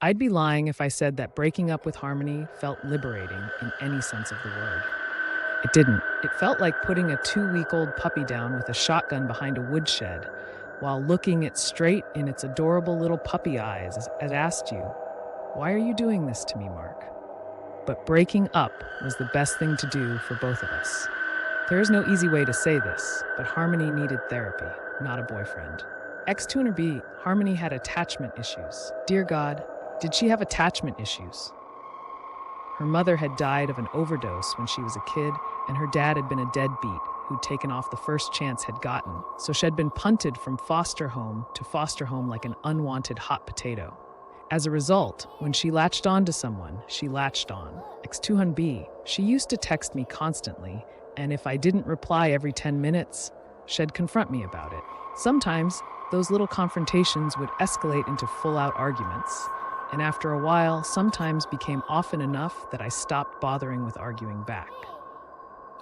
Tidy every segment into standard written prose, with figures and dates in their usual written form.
I'd be lying if I said that breaking up with Harmony felt liberating in any sense of the word. It didn't. It felt like putting a 2 week old puppy down with a shotgun behind a woodshed while looking it straight in its adorable little puppy eyes as it asked you, "Why are you doing this to me, Mark?" But breaking up was the best thing to do for both of us. There is no easy way to say this, but Harmony needed therapy, not a boyfriend. Ex-tuner B, Harmony had attachment issues. Dear God, did she have attachment issues? Her mother had died of an overdose when she was a kid, and her dad had been a deadbeat who'd taken off the first chance had gotten, so she'd been punted from foster home to foster home like an unwanted hot potato. As a result, when she latched on to someone, she latched on. Ex-200B, she used to text me constantly, and if I didn't reply every 10 minutes, she'd confront me about it. Sometimes, those little confrontations would escalate into full-out arguments, and after a while, sometimes became often enough that I stopped bothering with arguing back.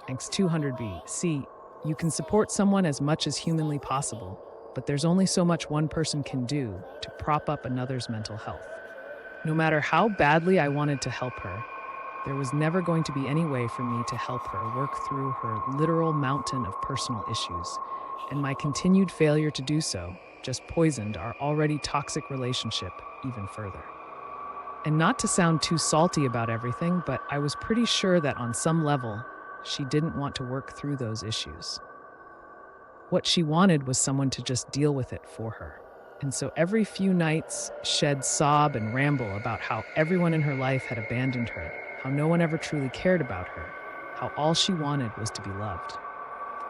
Thanks 200B. See, you can support someone as much as humanly possible, but there's only so much one person can do to prop up another's mental health. No matter how badly I wanted to help her, there was never going to be any way for me to help her work through her literal mountain of personal issues, and my continued failure to do so just poisoned our already toxic relationship even further. And not to sound too salty about everything, but I was pretty sure that on some level, she didn't want to work through those issues. What she wanted was someone to just deal with it for her. And so every few nights, she'd sob and ramble about how everyone in her life had abandoned her, how no one ever truly cared about her, how all she wanted was to be loved.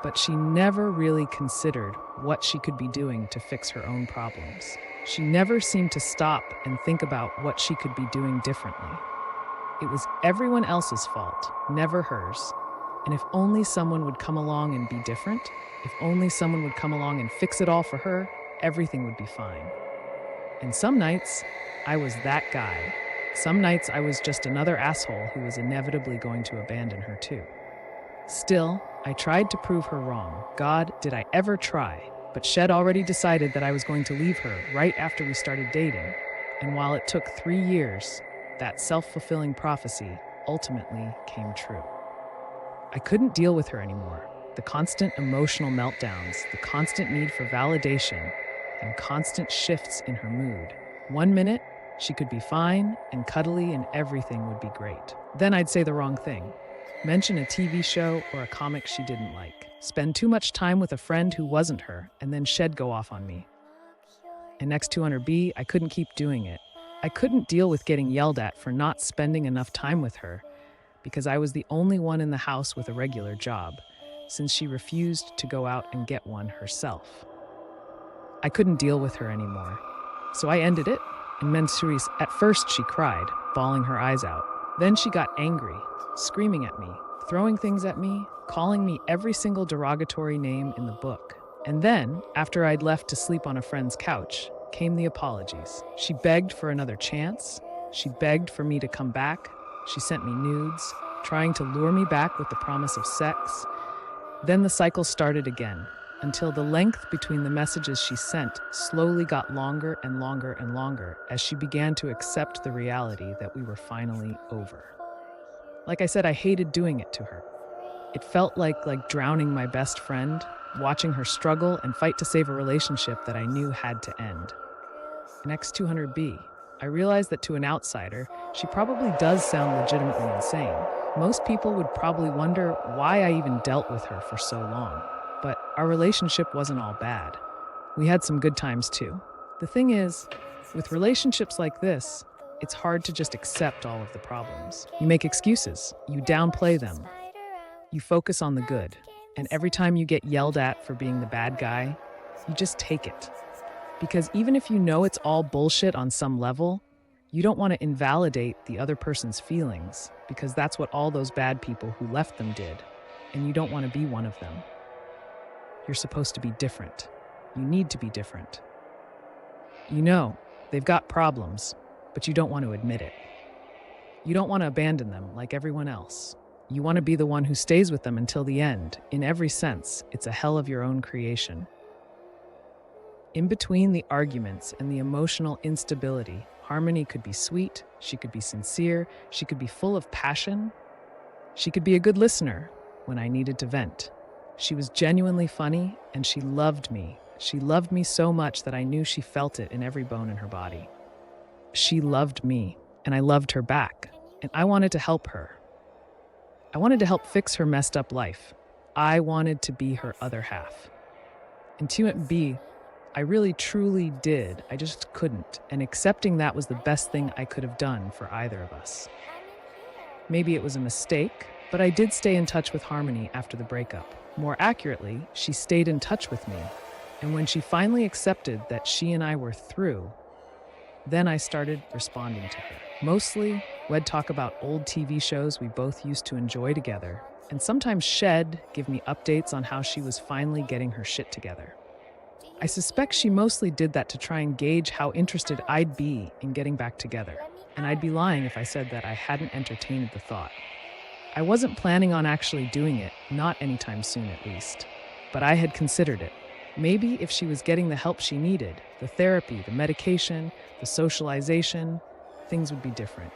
But she never really considered what she could be doing to fix her own problems. She never seemed to stop and think about what she could be doing differently. It was everyone else's fault, never hers. And if only someone would come along and be different, if only someone would come along and fix it all for her, everything would be fine. And some nights, I was that guy. Some nights, I was just another asshole who was inevitably going to abandon her too. Still, I tried to prove her wrong. God, did I ever try? But Shed already decided that I was going to leave her right after we started dating. And while it took 3 years, that self-fulfilling prophecy ultimately came true. I couldn't deal with her anymore. The constant emotional meltdowns, the constant need for validation, and constant shifts in her mood. One minute, she could be fine and cuddly and everything would be great. Then I'd say the wrong thing. Mention a TV show or a comic she didn't like. Spend too much time with a friend who wasn't her, and then she'd go off on me. And next 200B, I couldn't keep doing it. I couldn't deal with getting yelled at for not spending enough time with her, because I was the only one in the house with a regular job, since she refused to go out and get one herself. I couldn't deal with her anymore, so I ended it. And Mensuris, at first she cried, bawling her eyes out. Then she got angry, screaming at me, throwing things at me, calling me every single derogatory name in the book. And then, after I'd left to sleep on a friend's couch, came the apologies. She begged for another chance. She begged for me to come back. She sent me nudes, trying to lure me back with the promise of sex. Then the cycle started again, until the length between the messages she sent slowly got longer and longer and longer as she began to accept the reality that we were finally over. Like I said, I hated doing it to her. It felt like drowning my best friend, watching her struggle and fight to save a relationship that I knew had to end. In X200B, I realized that to an outsider, she probably does sound legitimately insane. Most people would probably wonder why I even dealt with her for so long. But our relationship wasn't all bad. We had some good times too. The thing is, with relationships like this, it's hard to just accept all of the problems. You make excuses, you downplay them, you focus on the good, and every time you get yelled at for being the bad guy, you just take it. Because even if you know it's all bullshit on some level, you don't want to invalidate the other person's feelings, because that's what all those bad people who left them did, and you don't want to be one of them. You're supposed to be different. You need to be different. You know, they've got problems, but you don't want to admit it. You don't want to abandon them like everyone else. You want to be the one who stays with them until the end. In every sense, it's a hell of your own creation. In between the arguments and the emotional instability, Harmony could be sweet, she could be sincere, she could be full of passion, she could be a good listener when I needed to vent. She was genuinely funny, and she loved me. She loved me so much that I knew she felt it in every bone in her body. She loved me, and I loved her back, and I wanted to help her. I wanted to help fix her messed up life. I wanted to be her other half. And to be, I really truly did. I just couldn't. And accepting that was the best thing I could have done for either of us. Maybe it was a mistake, but I did stay in touch with Harmony after the breakup. More accurately, she stayed in touch with me. And when she finally accepted that she and I were through, then I started responding to her. Mostly, we'd talk about old TV shows we both used to enjoy together. And sometimes she'd give me updates on how she was finally getting her shit together. I suspect she mostly did that to try and gauge how interested I'd be in getting back together. And I'd be lying if I said that I hadn't entertained the thought. I wasn't planning on actually doing it, not anytime soon at least. But I had considered it. Maybe if she was getting the help she needed, the therapy, the medication, the socialization, things would be different.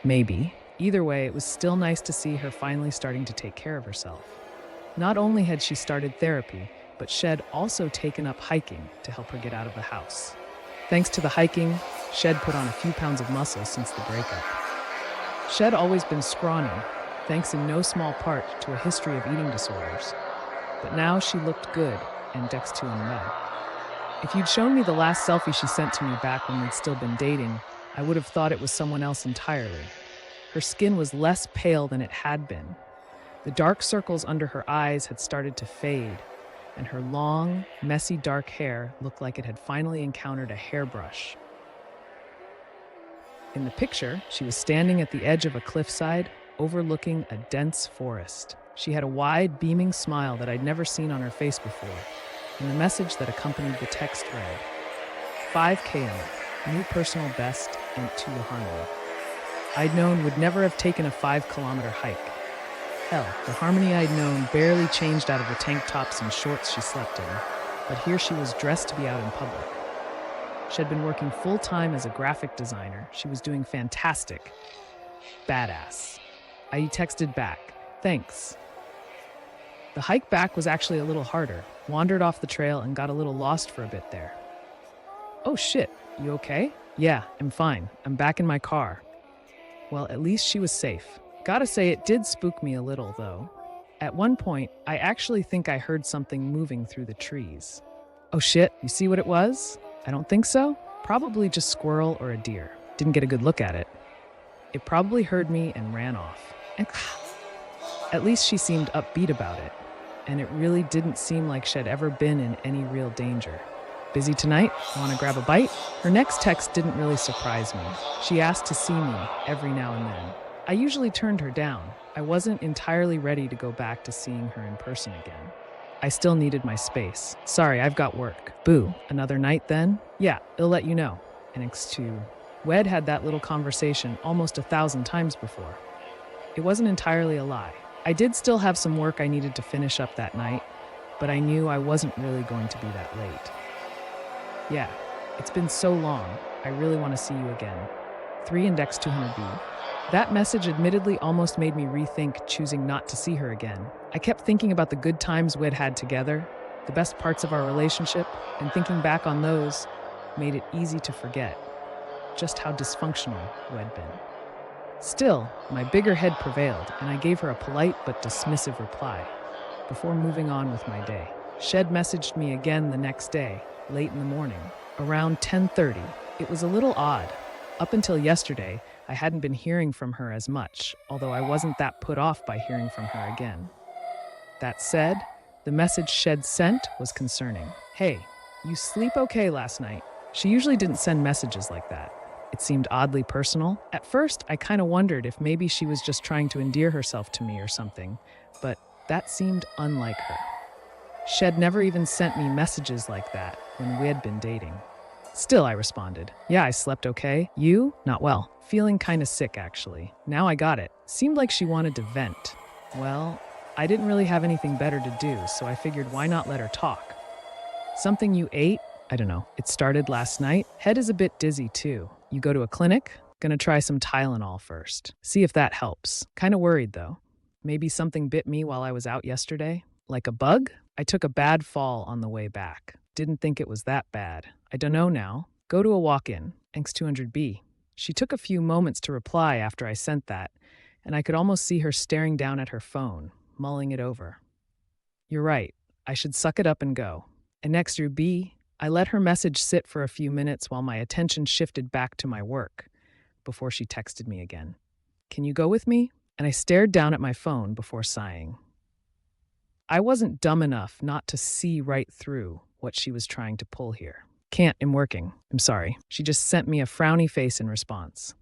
Maybe. Either way, it was still nice to see her finally starting to take care of herself. Not only had she started therapy, but Shed also taken up hiking to help her get out of the house. Thanks to the hiking, Shed put on a few pounds of muscle since the breakup. Shed always been scrawny, thanks in no small part to a history of eating disorders. But now she looked good and next to in bed. If you'd shown me the last selfie she sent to me back when we'd still been dating, I would have thought it was someone else entirely. Her skin was less pale than it had been. The dark circles under her eyes had started to fade, and her long, messy dark hair looked like it had finally encountered a hairbrush. In the picture, she was standing at the edge of a cliffside, overlooking a dense forest. She had a wide, beaming smile that I'd never seen on her face before, and the message that accompanied the text read, 5 km, new personal best, and to Harmony. I'd known would never have taken a 5-kilometer hike. Hell, the Harmony I'd known barely changed out of the tank tops and shorts she slept in, but here she was dressed to be out in public. She had been working full-time as a graphic designer. She was doing fantastic. Badass. I texted back, thanks. The hike back was actually a little harder. Wandered off the trail and got a little lost for a bit there. Oh shit, you okay? Yeah, I'm fine. I'm back in my car. Well, at least she was safe. Gotta say, it did spook me a little, though. At one point, I actually think I heard something moving through the trees. Oh shit, you see what it was? I don't think so. Probably just squirrel or a deer. Didn't get a good look at it. It probably heard me and ran off. And at least she seemed upbeat about it. And it really didn't seem like she'd ever been in any real danger. Busy tonight? Want to grab a bite? Her next text didn't really surprise me. She asked to see me every now and then. I usually turned her down. I wasn't entirely ready to go back to seeing her in person again. I still needed my space. Sorry, I've got work. Boo, another night then? Yeah, it'll let you know. And X2. Wed had that little conversation almost 1,000 times before. It wasn't entirely a lie. I did still have some work I needed to finish up that night, but I knew I wasn't really going to be that late. Yeah, it's been so long. I really want to see you again. 3 Index 200B. That message admittedly almost made me rethink choosing not to see her again. I kept thinking about the good times we'd had together, the best parts of our relationship, and thinking back on those made it easy to forget just how dysfunctional we'd been. Still, my bigger head prevailed, and I gave her a polite but dismissive reply before moving on with my day. Shed messaged me again the next day, late in the morning, around 10:30. It was a little odd. Up until yesterday, I hadn't been hearing from her as much, although I wasn't that put off by hearing from her again. That said, the message Shed sent was concerning. Hey, you sleep okay last night? She usually didn't send messages like that. It seemed oddly personal. At first, I kind of wondered if maybe she was just trying to endear herself to me or something, but that seemed unlike her. Shed never even sent me messages like that when we had been dating. Still, I responded, yeah, I slept okay. You? Not well. Feeling kinda sick, actually. Now I got it. Seemed like she wanted to vent. Well, I didn't really have anything better to do, so I figured why not let her talk? Something you ate? I don't know. It started last night. Head is a bit dizzy, too. You go to a clinic? Gonna try some Tylenol first. See if that helps. Kinda worried though. Maybe something bit me while I was out yesterday? Like a bug? I took a bad fall on the way back. Didn't think it was that bad. I don't know now. Go to a walk in. X200B. She took a few moments to reply after I sent that, and I could almost see her staring down at her phone, mulling it over. You're right. I should suck it up and go. And next through B, I let her message sit for a few minutes while my attention shifted back to my work before she texted me again. Can you go with me? And I stared down at my phone before sighing. I wasn't dumb enough not to see right through what she was trying to pull here. Can't, I'm working. I'm sorry. She just sent me a frowny face in response.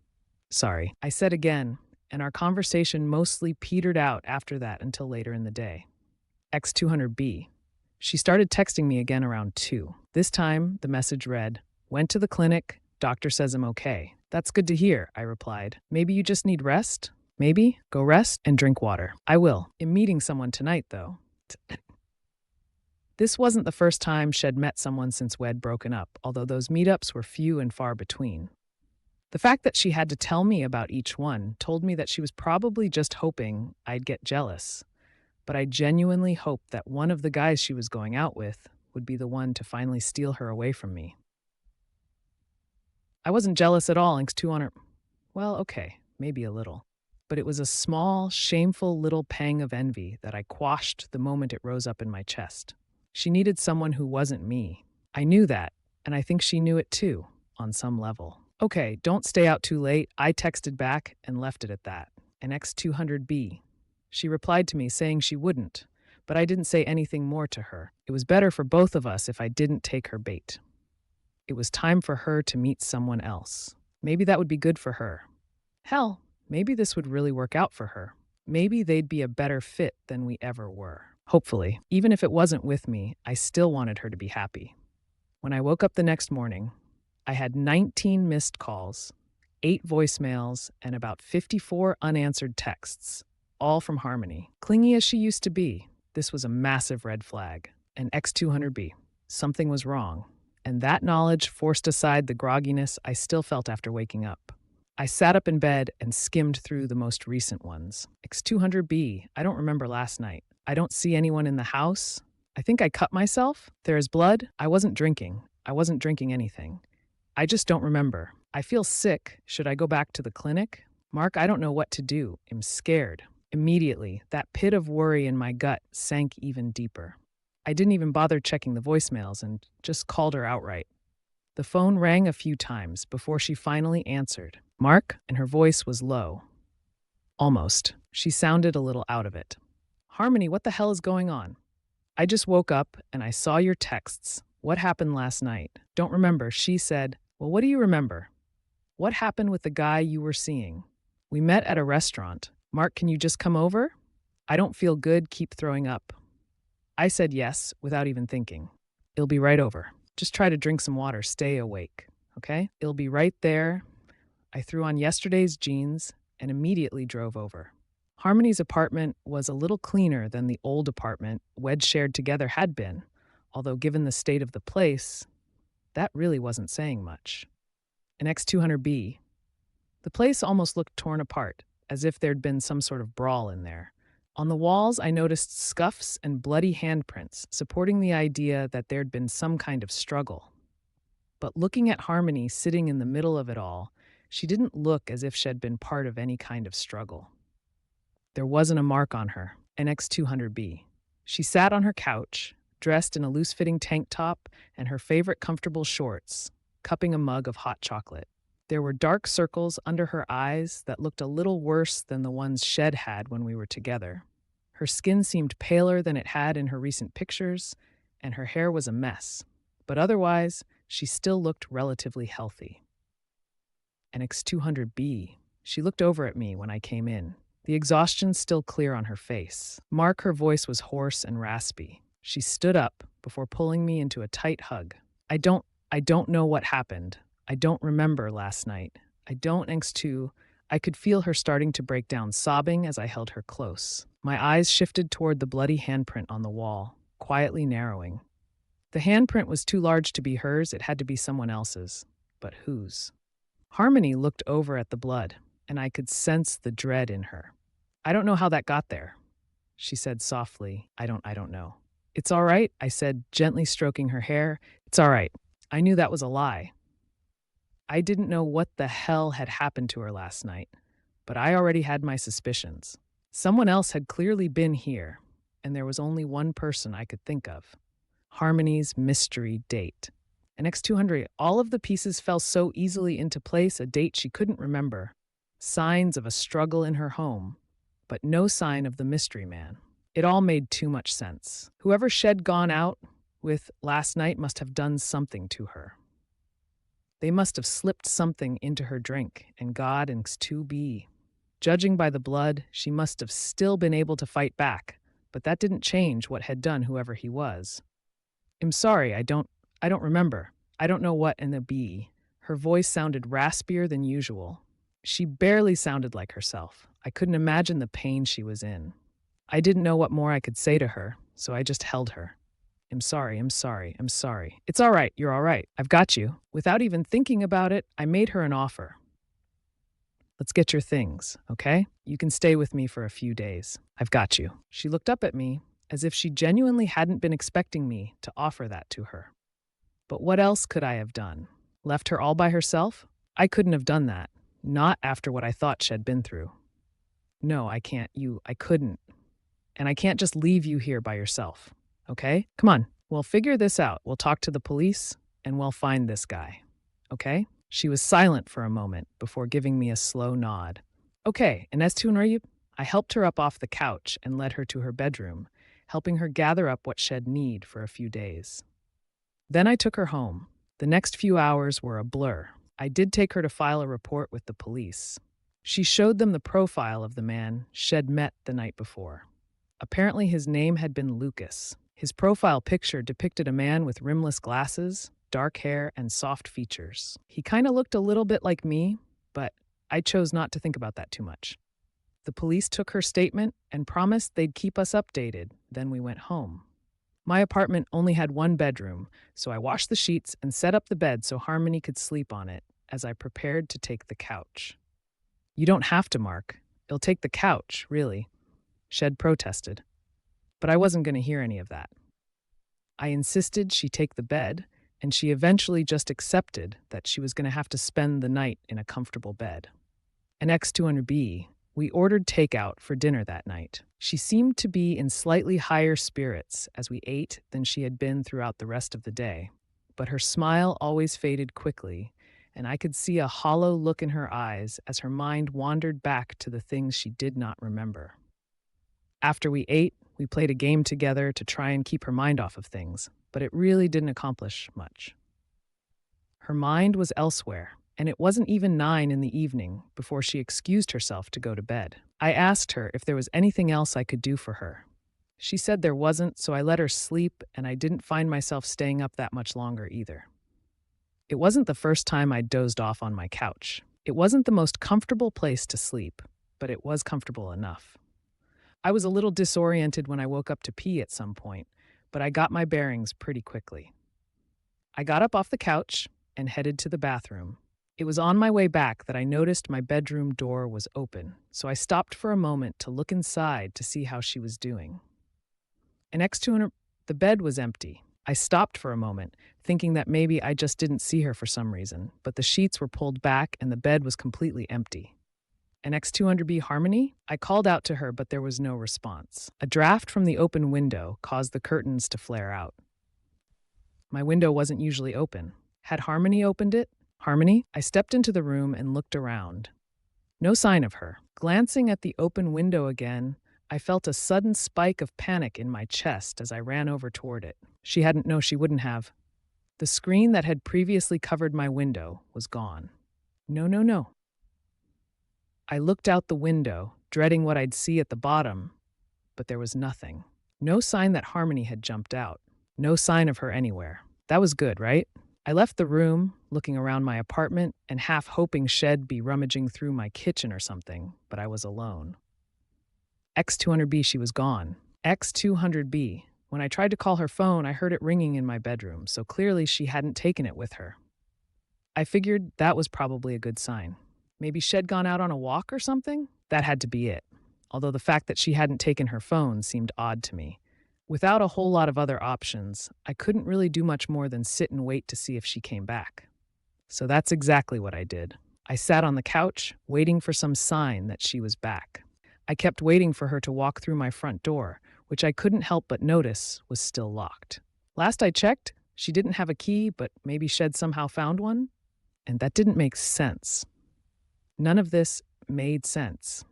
Sorry. I said again, and our conversation mostly petered out after that until later in the day. X200B. She started texting me again around 2. This time, the message read, "Went to the clinic. Doctor says I'm okay." "That's good to hear," I replied. "Maybe you just need rest? Maybe? Go rest and drink water." "I will. I'm meeting someone tonight, though." This wasn't the first time she'd met someone since we'd broken up, although those meetups were few and far between. The fact that she had to tell me about each one told me that she was probably just hoping I'd get jealous. But I genuinely hoped that one of the guys she was going out with would be the one to finally steal her away from me. I wasn't jealous at all, thanks to honor. Well, okay, maybe a little. But it was a small, shameful little pang of envy that I quashed the moment it rose up in my chest. She needed someone who wasn't me. I knew that, and I think she knew it too, on some level. Okay, don't stay out too late. I texted back and left it at that. An X200B. She replied to me saying she wouldn't, but I didn't say anything more to her. It was better for both of us if I didn't take her bait. It was time for her to meet someone else. Maybe that would be good for her. Hell, maybe this would really work out for her. Maybe they'd be a better fit than we ever were. Hopefully, even if it wasn't with me, I still wanted her to be happy. When I woke up the next morning, I had 19 missed calls, 8 voicemails, and about 54 unanswered texts, all from Harmony. Clingy as she used to be, this was a massive red flag. An X200B. Something was wrong, and that knowledge forced aside the grogginess I still felt after waking up. I sat up in bed and skimmed through the most recent ones. X200B, I don't remember last night. I don't see anyone in the house. I think I cut myself. There is blood. I wasn't drinking. I wasn't drinking anything. I just don't remember. I feel sick. Should I go back to the clinic? Mark, I don't know what to do. I'm scared. Immediately, that pit of worry in my gut sank even deeper. I didn't even bother checking the voicemails and just called her outright. The phone rang a few times before she finally answered. Mark, and her voice was low. Almost. She sounded a little out of it. Harmony, what the hell is going on? I just woke up and I saw your texts. What happened last night? Don't remember, she said. Well, what do you remember? What happened with the guy you were seeing? We met at a restaurant. Mark, can you just come over? I don't feel good, keep throwing up. I said yes, without even thinking. It'll be right over. Just try to drink some water, stay awake, okay? It'll be right there. I threw on yesterday's jeans and immediately drove over. Harmony's apartment was a little cleaner than the old apartment we'd shared together had been, although given the state of the place, that really wasn't saying much. An X200B. The place almost looked torn apart, as if there'd been some sort of brawl in there. On the walls, I noticed scuffs and bloody handprints, supporting the idea that there'd been some kind of struggle. But looking at Harmony sitting in the middle of it all, she didn't look as if she'd been part of any kind of struggle. There wasn't a mark on her, an X200B. She sat on her couch, dressed in a loose-fitting tank top and her favorite comfortable shorts, cupping a mug of hot chocolate. There were dark circles under her eyes that looked a little worse than the ones Shed had when we were together. Her skin seemed paler than it had in her recent pictures, and her hair was a mess. But otherwise, she still looked relatively healthy. An X200B. She looked over at me when I came in, the exhaustion still clear on her face. Mark, her voice was hoarse and raspy. She stood up before pulling me into a tight hug. I don't know what happened. I don't remember last night. I could feel her starting to break down, sobbing as I held her close. My eyes shifted toward the bloody handprint on the wall, quietly narrowing. The handprint was too large to be hers, it had to be someone else's. But whose? Harmony looked over at the blood, and I could sense the dread in her. I don't know how that got there, she said softly. I don't know. It's all right, I said, gently stroking her hair. It's all right. I knew that was a lie. I didn't know what the hell had happened to her last night, but I already had my suspicions. Someone else had clearly been here, and there was only one person I could think of: Harmony's mystery date. An X200, all of the pieces fell so easily into place, a date she couldn't remember. Signs of a struggle in her home, but no sign of the mystery man. It all made too much sense. Whoever Shed gone out with last night must have done something to her. They must have slipped something into her drink, and God and X2B. Judging by the blood, she must have still been able to fight back, but that didn't change what had done whoever he was. I'm sorry, I don't remember. I don't know what in the B. Her voice sounded raspier than usual. She barely sounded like herself. I couldn't imagine the pain she was in. I didn't know what more I could say to her, so I just held her. I'm sorry, I'm sorry, I'm sorry. It's all right, you're all right. I've got you. Without even thinking about it, I made her an offer. Let's get your things, okay? You can stay with me for a few days. I've got you. She looked up at me as if she genuinely hadn't been expecting me to offer that to her. But what else could I have done? Left her all by herself? I couldn't have done that. Not after what I thought she'd been through. No, I couldn't. And I can't just leave you here by yourself, okay? Come on, we'll figure this out. We'll talk to the police, and we'll find this guy, okay? She was silent for a moment before giving me a slow nod. Okay, and as to Noryub, I helped her up off the couch and led her to her bedroom, helping her gather up what she'd need for a few days. Then I took her home. The next few hours were a blur. I did take her to file a report with the police. She showed them the profile of the man Shed met the night before. Apparently his name had been Lucas. His profile picture depicted a man with rimless glasses, dark hair, and soft features. He kind of looked a little bit like me, but I chose not to think about that too much. The police took her statement and promised they'd keep us updated. Then we went home. My apartment only had one bedroom, so I washed the sheets and set up the bed so Harmony could sleep on it as I prepared to take the couch. You don't have to, Mark. It'll take the couch, really, Shed protested. But I wasn't going to hear any of that. I insisted she take the bed, and she eventually just accepted that she was going to have to spend the night in a comfortable bed. An X200B, we ordered takeout for dinner that night. She seemed to be in slightly higher spirits as we ate than she had been throughout the rest of the day, but her smile always faded quickly, and I could see a hollow look in her eyes as her mind wandered back to the things she did not remember. After we ate, we played a game together to try and keep her mind off of things, but it really didn't accomplish much. Her mind was elsewhere, and it wasn't even 9 in the evening before she excused herself to go to bed. I asked her if there was anything else I could do for her. She said there wasn't, so I let her sleep, and I didn't find myself staying up that much longer either. It wasn't the first time I'd dozed off on my couch. It wasn't the most comfortable place to sleep, but it was comfortable enough. I was a little disoriented when I woke up to pee at some point, but I got my bearings pretty quickly. I got up off the couch and headed to the bathroom. It was on my way back that I noticed my bedroom door was open, so I stopped for a moment to look inside to see how she was doing. Next to her, the bed was empty. I stopped for a moment, thinking that maybe I just didn't see her for some reason, but the sheets were pulled back and the bed was completely empty. An X200B Harmony? I called out to her, but there was no response. A draft from the open window caused the curtains to flare out. My window wasn't usually open. Had Harmony opened it? Harmony? I stepped into the room and looked around. No sign of her. Glancing at the open window again, I felt a sudden spike of panic in my chest as I ran over toward it. She wouldn't have. The screen that had previously covered my window was gone. No. I looked out the window, dreading what I'd see at the bottom, but there was nothing. No sign that Harmony had jumped out. No sign of her anywhere. That was good, right? I left the room, looking around my apartment and half hoping Shed'd be rummaging through my kitchen or something, but I was alone. X200B, she was gone. X200B. When I tried to call her phone, I heard it ringing in my bedroom, so clearly she hadn't taken it with her. I figured that was probably a good sign. Maybe she'd gone out on a walk or something? That had to be it. Although the fact that she hadn't taken her phone seemed odd to me. Without a whole lot of other options, I couldn't really do much more than sit and wait to see if she came back. So that's exactly what I did. I sat on the couch, waiting for some sign that she was back. I kept waiting for her to walk through my front door, which I couldn't help but notice was still locked. Last I checked, she didn't have a key, but maybe she'd somehow found one? And that didn't make sense. None of this made sense.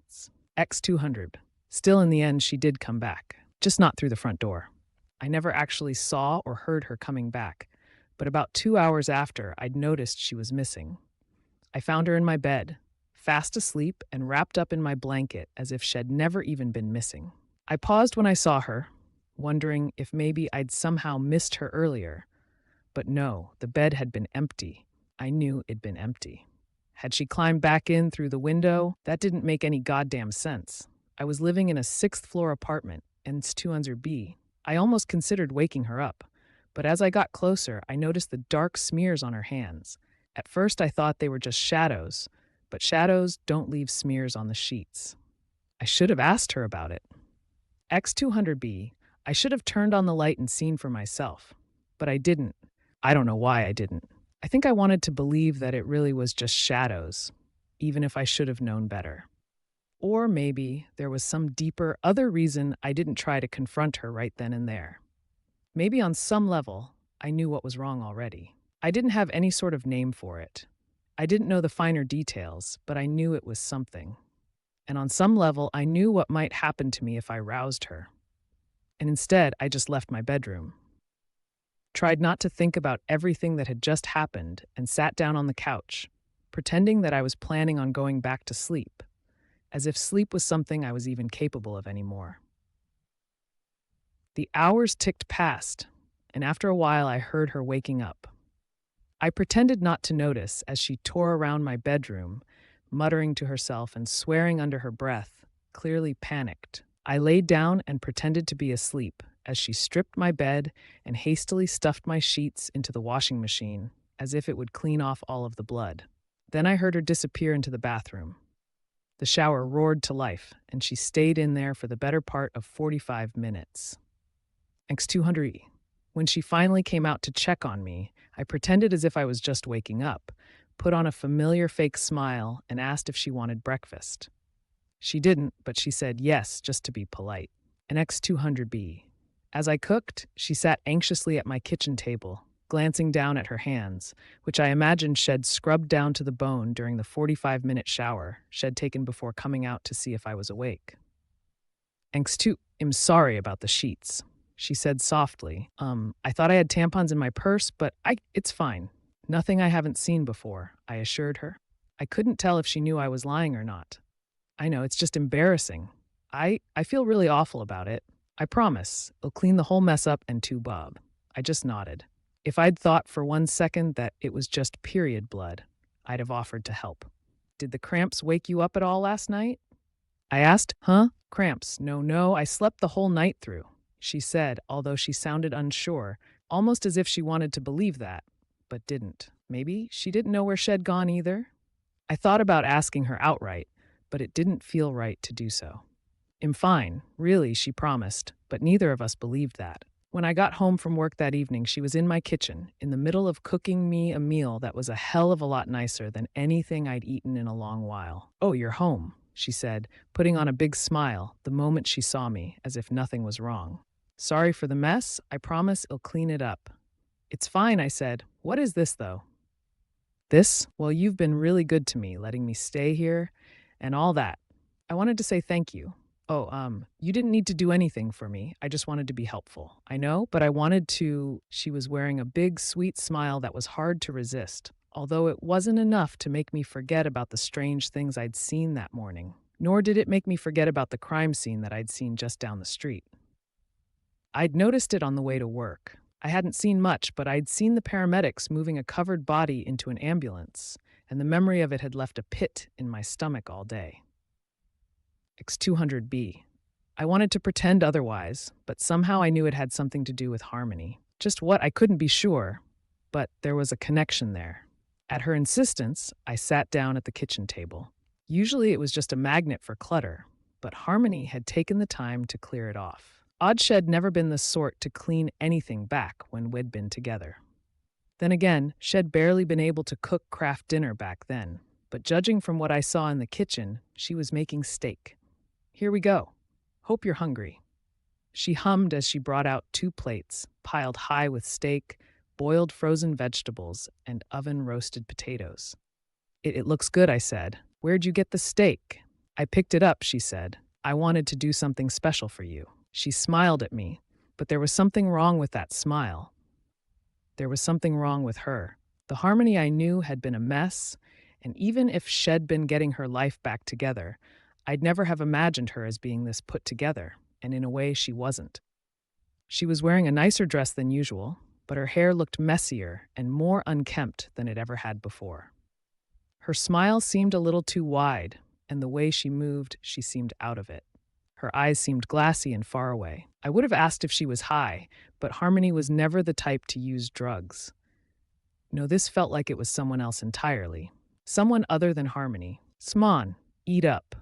X200. Still, in the end, she did come back, just not through the front door. I never actually saw or heard her coming back, but about 2 hours after, I'd noticed she was missing. I found her in my bed, fast asleep and wrapped up in my blanket as if she'd never even been missing. I paused when I saw her, wondering if maybe I'd somehow missed her earlier. But no, the bed had been empty. I knew it'd been empty. Had she climbed back in through the window? That didn't make any goddamn sense. I was living in a sixth-floor apartment, and it's 200B. I almost considered waking her up. But as I got closer, I noticed the dark smears on her hands. At first, I thought they were just shadows, but shadows don't leave smears on the sheets. I should have asked her about it. X200B, I should have turned on the light and seen for myself. But I didn't. I don't know why I didn't. I think I wanted to believe that it really was just shadows, even if I should have known better. Or maybe there was some deeper, other reason I didn't try to confront her right then and there. Maybe on some level, I knew what was wrong already. I didn't have any sort of name for it. I didn't know the finer details, but I knew it was something. And on some level, I knew what might happen to me if I roused her. And instead, I just left my bedroom. Tried not to think about everything that had just happened and sat down on the couch, pretending that I was planning on going back to sleep, as if sleep was something I was even capable of anymore. The hours ticked past, and after a while I heard her waking up. I pretended not to notice as she tore around my bedroom, muttering to herself and swearing under her breath, clearly panicked. I laid down and pretended to be asleep as she stripped my bed and hastily stuffed my sheets into the washing machine, as if it would clean off all of the blood. Then I heard her disappear into the bathroom. The shower roared to life, and she stayed in there for the better part of 45 minutes. X200E. When she finally came out to check on me, I pretended as if I was just waking up, put on a familiar fake smile, and asked if she wanted breakfast. She didn't, but she said yes, just to be polite. An X200B. As I cooked, she sat anxiously at my kitchen table, glancing down at her hands, which I imagined she'd scrubbed down to the bone during the 45-minute shower she'd taken before coming out to see if I was awake. X2, I'm sorry about the sheets, she said softly. I thought I had tampons in my purse, but it's fine. Nothing I haven't seen before, I assured her. I couldn't tell if she knew I was lying or not. I know, it's just embarrassing. I feel really awful about it. I promise, it'll clean the whole mess up and to Bob. I just nodded. If I'd thought for 1 second that it was just period blood, I'd have offered to help. Did the cramps wake you up at all last night? I asked. Huh? Cramps. No, I slept the whole night through, she said, although she sounded unsure, almost as if she wanted to believe that, but didn't. Maybe she didn't know where she'd gone either? I thought about asking her outright, but it didn't feel right to do so. I'm fine, really, she promised, but neither of us believed that. When I got home from work that evening, she was in my kitchen, in the middle of cooking me a meal that was a hell of a lot nicer than anything I'd eaten in a long while. Oh, you're home, she said, putting on a big smile the moment she saw me, as if nothing was wrong. Sorry for the mess. I promise it'll clean it up. It's fine, I said. What is this, though? This? Well, you've been really good to me, letting me stay here and all that. I wanted to say thank you. Oh, you didn't need to do anything for me. I just wanted to be helpful. I know, but I wanted to. She was wearing a big, sweet smile that was hard to resist, although it wasn't enough to make me forget about the strange things I'd seen that morning. Nor did it make me forget about the crime scene that I'd seen just down the street. I'd noticed it on the way to work. I hadn't seen much, but I'd seen the paramedics moving a covered body into an ambulance, and the memory of it had left a pit in my stomach all day. X200B. I wanted to pretend otherwise, but somehow I knew it had something to do with Harmony. Just what, I couldn't be sure, but there was a connection there. At her insistence, I sat down at the kitchen table. Usually it was just a magnet for clutter, but Harmony had taken the time to clear it off. Odd Shed never been the sort to clean anything back when we'd been together. Then again, Shed barely been able to cook craft dinner back then, but judging from what I saw in the kitchen, she was making steak. Here we go. Hope you're hungry. She hummed as she brought out 2 plates, piled high with steak, boiled frozen vegetables, and oven-roasted potatoes. It looks good, I said. Where'd you get the steak? I picked it up, she said. I wanted to do something special for you. She smiled at me, but there was something wrong with that smile. There was something wrong with her. The Harmony I knew had been a mess, and even if she'd been getting her life back together, I'd never have imagined her as being this put together, and in a way she wasn't. She was wearing a nicer dress than usual, but her hair looked messier and more unkempt than it ever had before. Her smile seemed a little too wide, and the way she moved, she seemed out of it. Her eyes seemed glassy and far away. I would have asked if she was high, but Harmony was never the type to use drugs. No, this felt like it was someone else entirely. Someone other than Harmony. "S'mon, eat up."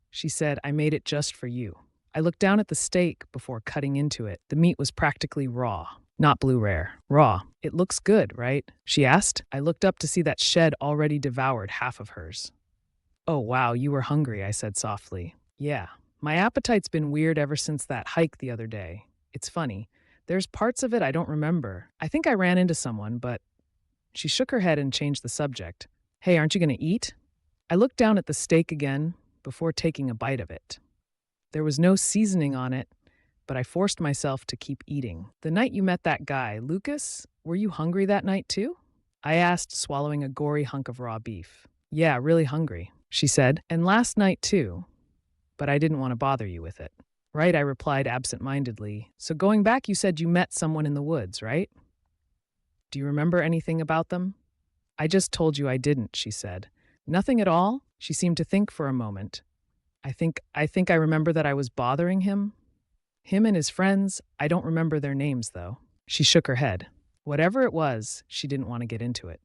She said, "I made it just for you." I looked down at the steak before cutting into it. The meat was practically raw. Not blue rare. Raw. "It looks good, right?" she asked. I looked up to see that Shed already devoured half of hers. "Oh, wow, you were hungry," I said softly. "Yeah. My appetite's been weird ever since that hike the other day. It's funny. There's parts of it I don't remember. I think I ran into someone, but..." She shook her head and changed the subject. "Hey, aren't you going to eat?" I looked down at the steak again before taking a bite of it. There was no seasoning on it, but I forced myself to keep eating. "The night you met that guy, Lucas, were you hungry that night too?" I asked, swallowing a gory hunk of raw beef. "Yeah, really hungry," she said. "And last night too, but I didn't want to bother you with it." "Right," I replied absent-mindedly. "So going back, you said you met someone in the woods, right? Do you remember anything about them?" "I just told you I didn't," she said. "Nothing at all?" She seemed to think for a moment. I think I remember that I was bothering him. Him and his friends, I don't remember their names, though." She shook her head. Whatever it was, she didn't want to get into it.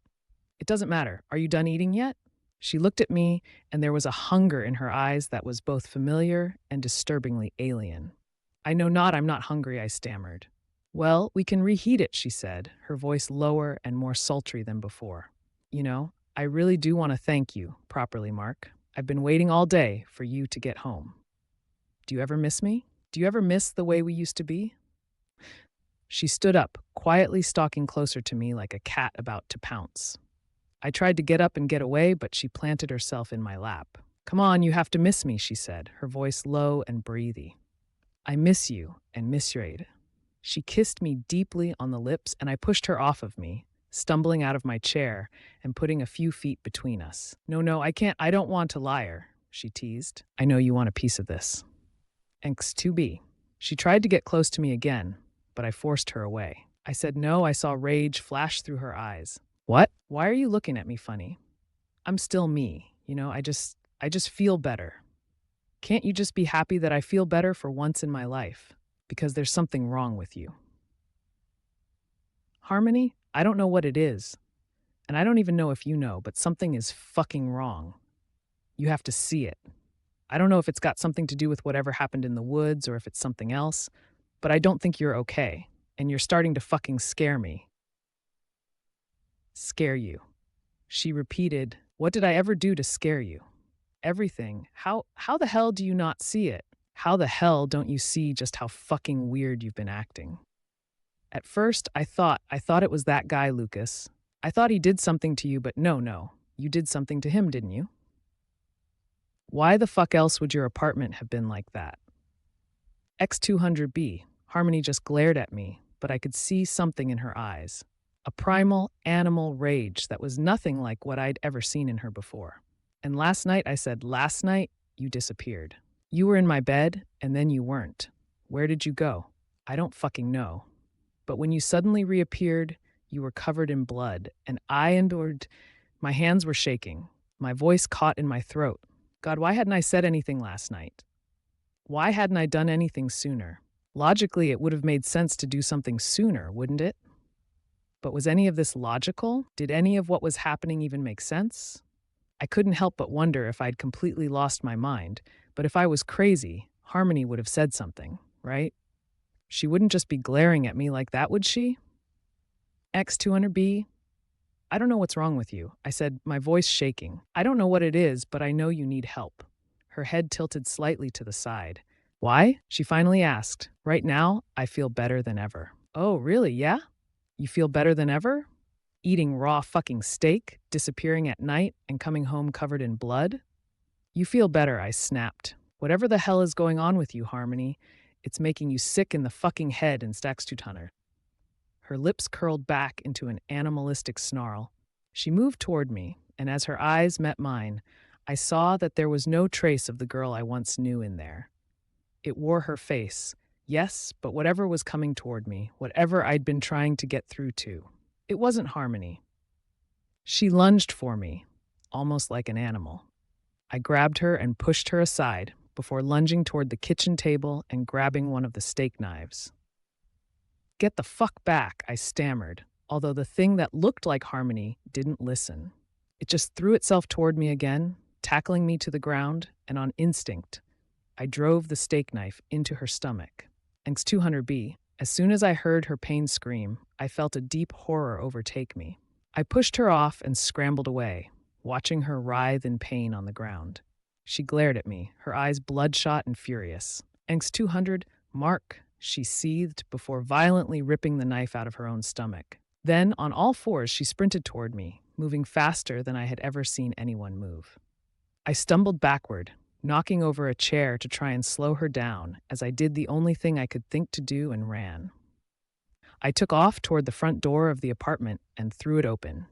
"It doesn't matter. Are you done eating yet?" She looked at me, and there was a hunger in her eyes that was both familiar and disturbingly alien. I'm not hungry," I stammered. "Well, we can reheat it," she said, her voice lower and more sultry than before. I really do want to thank you, properly, Mark. I've been waiting all day for you to get home. Do you ever miss me? Do you ever miss the way we used to be?" She stood up, quietly stalking closer to me like a cat about to pounce. I tried to get up and get away, but she planted herself in my lap. "Come on, you have to miss me," she said, her voice low and breathy. "I miss you and miss your aid." She kissed me deeply on the lips, and I pushed her off of me, stumbling out of my chair and putting a few feet between us. No, I can't. I don't want to liar," she teased. "I know you want a piece of this." Thanks to be. She tried to get close to me again, but I forced her away. I said no. I saw rage flash through her eyes. "What? Why are you looking at me funny? I'm still me. I just feel better. Can't you just be happy that I feel better for once in my life? Because there's something wrong with you." "Harmony, I don't know what it is. And I don't even know if you know, but something is fucking wrong. You have to see it. I don't know if it's got something to do with whatever happened in the woods or if it's something else, but I don't think you're okay. And you're starting to fucking scare me." "Scare you?" She repeated. "What did I ever do to scare you?" "Everything. How the hell do you not see it? How the hell don't you see just how fucking weird you've been acting?" At first, I thought it was that guy, Lucas. I thought he did something to you, but no. You did something to him, didn't you? Why the fuck else would your apartment have been like that? X200B. Harmony just glared at me, but I could see something in her eyes. A primal, animal rage that was nothing like what I'd ever seen in her before. "And last night," I said, "last night, you disappeared. You were in my bed, and then you weren't. Where did you go?" "I don't fucking know. But when you suddenly reappeared, you were covered in blood, and I endured." My hands were shaking. My voice caught in my throat. God, why hadn't I said anything last night? Why hadn't I done anything sooner? Logically, it would have made sense to do something sooner, wouldn't it? But was any of this logical? Did any of what was happening even make sense? I couldn't help but wonder if I'd completely lost my mind. But if I was crazy, Harmony would have said something, right? She wouldn't just be glaring at me like that, would she? X200B, I don't know what's wrong with you, I said, my voice shaking. I don't know what it is, but I know you need help. Her head tilted slightly to the side. Why? She finally asked. Right now, I feel better than ever. Oh, really? Yeah? You feel better than ever? Eating raw fucking steak, disappearing at night, and coming home covered in blood? You feel better, I snapped. Whatever the hell is going on with you, Harmony, it's making you sick in the fucking head and stacks to Tunner. Her lips curled back into an animalistic snarl. She moved toward me, and as her eyes met mine, I saw that there was no trace of the girl I once knew in there. It wore her face, yes, but whatever was coming toward me, whatever I'd been trying to get through to, it wasn't Harmony. She lunged for me, almost like an animal. I grabbed her and pushed her aside before lunging toward the kitchen table and grabbing one of the steak knives. Get the fuck back, I stammered, although the thing that looked like Harmony didn't listen. It just threw itself toward me again, tackling me to the ground, and on instinct, I drove the steak knife into her stomach. Thanks 200B, as soon as I heard her pain scream, I felt a deep horror overtake me. I pushed her off and scrambled away, watching her writhe in pain on the ground. She glared at me, her eyes bloodshot and furious. Thanks 200, Mark, she seethed before violently ripping the knife out of her own stomach. Then, on all fours, she sprinted toward me, moving faster than I had ever seen anyone move. I stumbled backward, knocking over a chair to try and slow her down as I did the only thing I could think to do and ran. I took off toward the front door of the apartment and threw it open.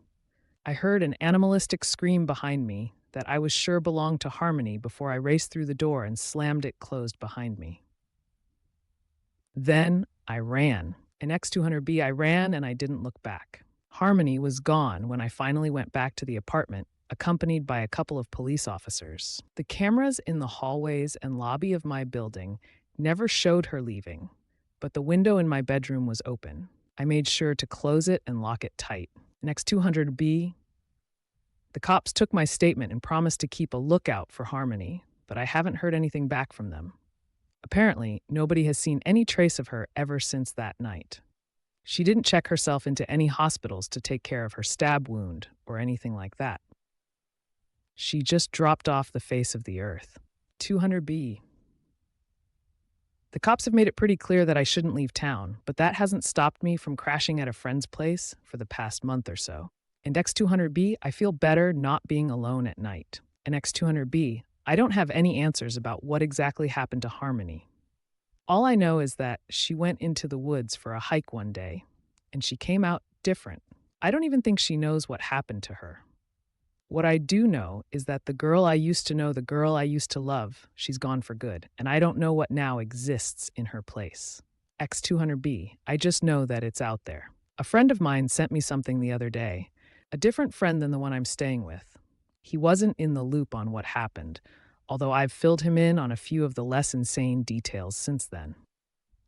I heard an animalistic scream behind me that I was sure belonged to Harmony before I raced through the door and slammed it closed behind me. Then I ran. In X200B, I ran and I didn't look back. Harmony was gone when I finally went back to the apartment, accompanied by a couple of police officers. The cameras in the hallways and lobby of my building never showed her leaving, but the window in my bedroom was open. I made sure to close it and lock it tight. Next 200B, the cops took my statement and promised to keep a lookout for Harmony, but I haven't heard anything back from them. Apparently, nobody has seen any trace of her ever since that night. She didn't check herself into any hospitals to take care of her stab wound or anything like that. She just dropped off the face of the earth. 200B. The cops have made it pretty clear that I shouldn't leave town, but that hasn't stopped me from crashing at a friend's place for the past month or so. In X200B, I feel better not being alone at night. In X200B, I don't have any answers about what exactly happened to Harmony. All I know is that she went into the woods for a hike one day, and she came out different. I don't even think she knows what happened to her. What I do know is that the girl I used to know, the girl I used to love, she's gone for good, and I don't know what now exists in her place. X200B, I just know that it's out there. A friend of mine sent me something the other day, a different friend than the one I'm staying with. He wasn't in the loop on what happened, although I've filled him in on a few of the less insane details since then.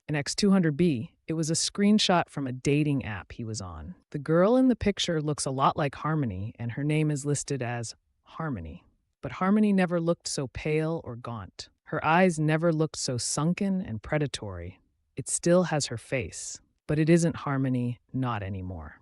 In X200B, it was a screenshot from a dating app he was on. The girl in the picture looks a lot like Harmony, and her name is listed as Harmony. But Harmony never looked so pale or gaunt. Her eyes never looked so sunken and predatory. It still has her face, but it isn't Harmony, not anymore.